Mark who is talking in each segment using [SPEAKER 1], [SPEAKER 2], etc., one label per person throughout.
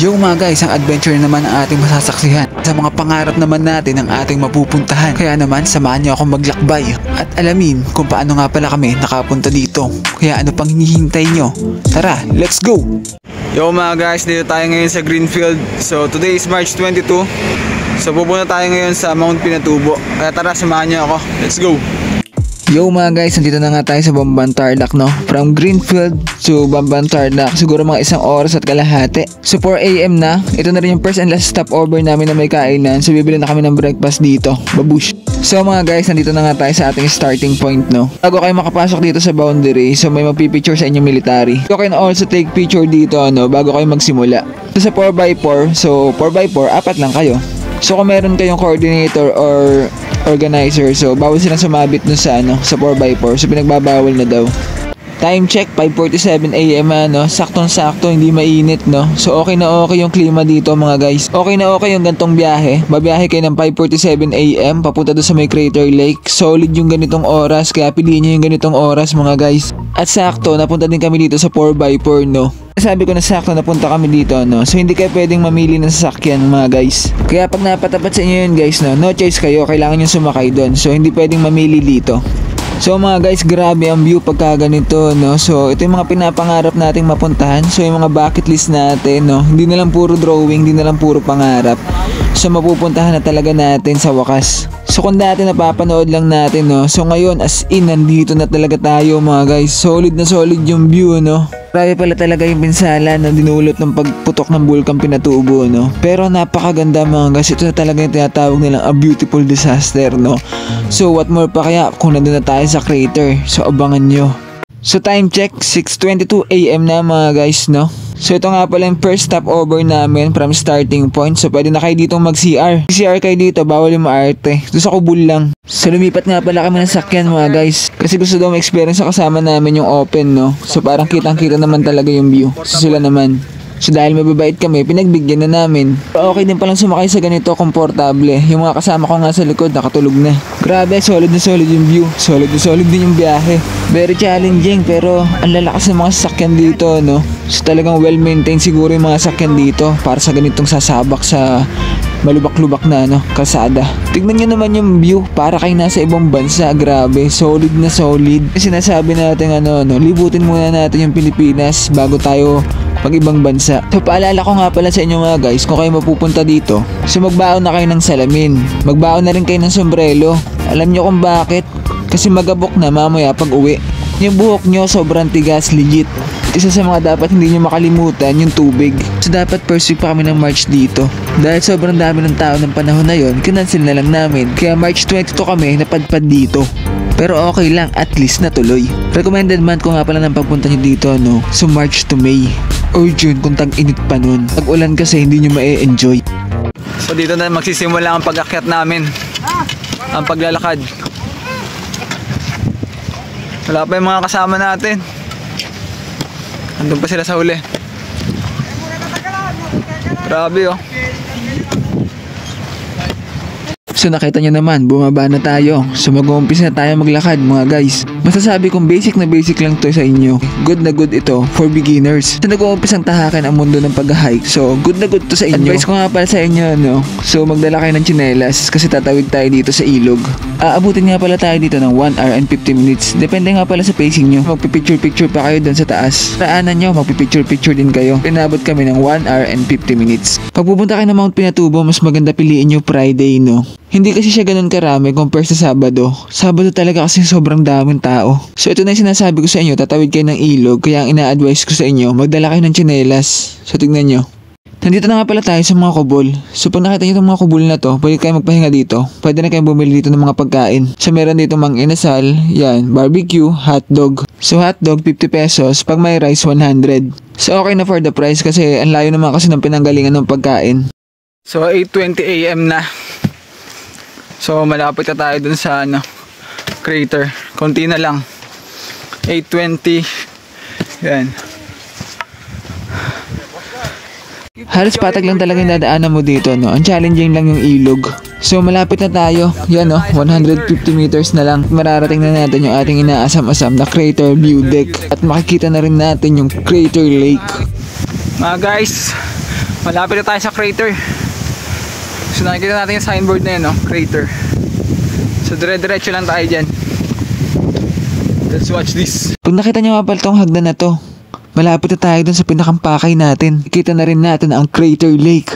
[SPEAKER 1] Yo mga guys, ang adventure naman ang ating masasaksihan. Sa mga pangarap naman natin ang ating mapupuntahan. Kaya naman, samahan niyo akong maglakbay at alamin kung paano nga pala kami nakapunta dito. Kaya ano pang hinihintay nyo? Tara, let's go! Yo mga guys, dito tayo ngayon sa Greenfield. So today is March 22. So pupunta tayo ngayon sa Mount Pinatubo. Kaya tara, samahan niyo ako. Let's go! Yo mga guys, nandito na nga tayo sa Bamban Tarlac, no? From Greenfield to Bamban Tarlac, siguro mga 1 oras at kalahati. So 4 AM na, ito na rin yung first and last stopover namin na may kainan. So bibili na kami ng breakfast dito, babush. So mga guys, nandito na nga tayo sa ating starting point, no? Bago kayo makapasok dito sa boundary, so may magpipicture sa inyong military. You can also take picture dito, no? Bago kayo magsimula. So sa 4x4, so 4x4, 4 lang kayo. So kung meron kayong coordinator or organizer, so bawal silang sumabit dun sa sa 4x4, so pinagbabawal na daw. Time check, 5:47 AM, no? Saktong-sakto, hindi mainit, no? So okay na okay yung klima dito mga guys. Okay na okay yung gantong biyahe. Babiyahe kayo ng 5:47 AM papunta doon sa may Crater Lake. Solid yung ganitong oras, kaya piliin nyo yung ganitong oras mga guys. At sakto, napunta din kami dito sa 4x4, no? Sabi ko na sakto napunta kami dito, no? So hindi kayo pwedeng mamili ng sasakyan mga guys. Kaya pag napatapat sa inyo yun guys, no choice kayo, kailangan nyo sumakay doon. So hindi pwedeng mamili dito. So mga guys, grabe ang view pagka ganito, no? So ito yung mga pinapangarap nating mapuntahan. So yung mga bucket list natin, no? Hindi na lang puro drawing, hindi na lang puro pangarap. So mapupuntahan na talaga natin sa wakas. So kung dati napapanood lang natin, no? So ngayon as in, nandito na talaga tayo mga guys. Solid na solid yung view, no? Grabe pala talaga yung pinsala na dinulot ng pagputok ng Bulkang Pinatubo, no? Pero napakaganda mga guys. Ito na talaga yung tinatawag nilang a beautiful disaster, no? So what more pa kaya kung nandun na tayo sa crater. So abangan nyo. So time check, 6:22 AM na mga guys, no? So ito nga pala yung first stopover namin from starting point. So pwede na kayo ditong mag-CR. CR kayo dito, bawal yung maarte. Doon sa Kubul lang. So lumipat nga pala kami ng sakyan mga guys. Kasi gusto daw ma-experience sa kasama namin yung open, no? So parang kitang-kita naman talaga yung view. So sila naman. So dahil mababait kami, pinagbigyan na namin. Okay din palang sumakay sa ganito, komportable. Yung mga kasama ko nga sa likod, nakatulog na. Grabe, solid na solid yung view. Solid na solid din yung biyahe. Very challenging, pero ang lalakas ng mga sasakyan dito, no? So talagang well-maintained siguro yung mga sasakyan dito para sa ganitong sasabak sa malubak-lubak na kalsada. Tignan nyo naman yung view, para kayo nasa ibang bansa. Grabe, solid na solid. Sinasabi natin libutin muna natin yung Pilipinas bago tayo pag ibang bansa. So paalala ko nga pala sa inyo mga guys, kung kayo mapupunta dito, so magbaon na kayo ng salamin. Magbaon na rin kayo ng sombrero. Alam nyo kung bakit? Kasi magabok na mamaya pag uwi. Yung buhok nyo sobrang tigas, legit. Isa sa mga dapat hindi nyo makalimutan, yung tubig. So dapat first week pa kami ng March dito. Dahil sobrang dami ng tao ng panahon na yon, kinancel na lang namin. Kaya March 22 kami napadpad dito. Pero okay lang, at least natuloy. Recommended month ko nga pala ng pagpunta nyo dito, no? So March to May. Or June kung tag-init pa nun. Pag-ulan kasi hindi nyo ma-enjoy. So dito na magsisimula ang pag-akyat namin. Ang paglalakad. Wala pa yung mga kasama natin. Andun pa sila sa huli. Grabe oh. So nakita nyo naman, bumaba na tayo. So mag-uumpisa na tayo maglakad mga guys. Masasabi kong basic na basic lang to sa inyo. Good na good ito for beginners. So nag-uumpisang tahakan ang mundo ng pag-hike. So good na good to sa inyo. Advice ko nga pala sa inyo, no? So magdala kayo ng tsinelas kasi tatawid tayo dito sa ilog. Aabutin nga pala tayo dito ng 1 hour and 50 minutes. Depende nga pala sa pacing nyo. Magpipicture-picture pa kayo dun sa taas. Raanan nyo, magpipicture-picture din kayo. Pinabot kami ng 1 hour and 50 minutes. Pag pupunta kayo ng Mount Pinatubo, mas maganda piliin nyo Friday, no? Hindi kasi siya ganun karami compare sa Sabado. Sabado talaga kasi sobrang daming tao. So ito na yung sinasabi ko sa inyo, tatawid kayo ng ilog. Kaya ang ina-advise ko sa inyo, magdala kayo ng tsinelas. So tignan nyo. Nandito na nga pala tayo sa mga kubol. So pag nakita nyo itong mga kubol na to, pwede kayo magpahinga dito. Pwede na kayo bumili dito ng mga pagkain. So meron dito mang inasal, yan, barbecue, hotdog. So hotdog 50 pesos, pag may rice 100. So okay na for the price kasi ang layo naman kasi ng pinanggalingan ng pagkain. So 8:20 AM na. So malapit na tayo dun sa crater. Konti na lang. 8:20. Yan. Halos patag lang talaga yung dadaanan mo dito, no? Ang challenging lang yung ilog. So malapit na tayo. Yan, no? 150 meters na lang. Mararating na natin yung ating inaasam-asam na crater view deck. At makikita na rin natin yung Crater Lake. Mga guys, Malapit na tayo sa crater. So nakikita natin yung signboard na yun, no? Crater. So dire-diretso lang tayo dyan. Let's watch this. Pag nakita nyo nga pala tong hagdan na to, malapit na tayo dun sa pinakampakay natin. Kita na rin natin ang Crater Lake.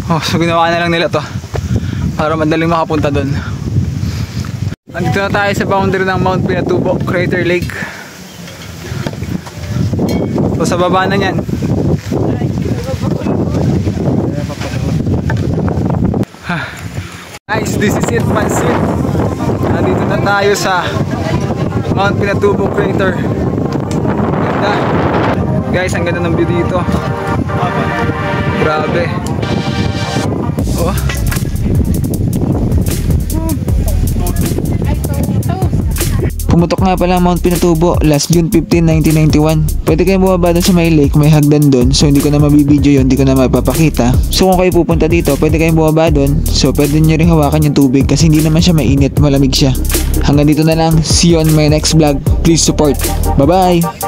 [SPEAKER 1] Oh, so ginawa na lang nila to para madaling makapunta dun. Andito na tayo sa boundary ng Mount Pinatubo, Crater Lake. So sa baba na yan. Guys, this is it, Pansit. Nandito na tayo sa Mount Pinatubo Crater. Ganda. Guys, ang ganda ng view dito. Grabe. Oh. Pumutok nga pala ang Mount Pinatubo last June 15, 1991. Pwede kayong bumaba doon sa may lake, may hagdan doon. So hindi ko na mabibideo yun, hindi ko na mapapakita. So kung kayo pupunta dito, pwede kayong bumaba doon. So pwede nyo rin hawakan yung tubig kasi hindi naman siya mainit, malamig siya. Hanggang dito na lang. See you on my next vlog. Please support. Bye bye!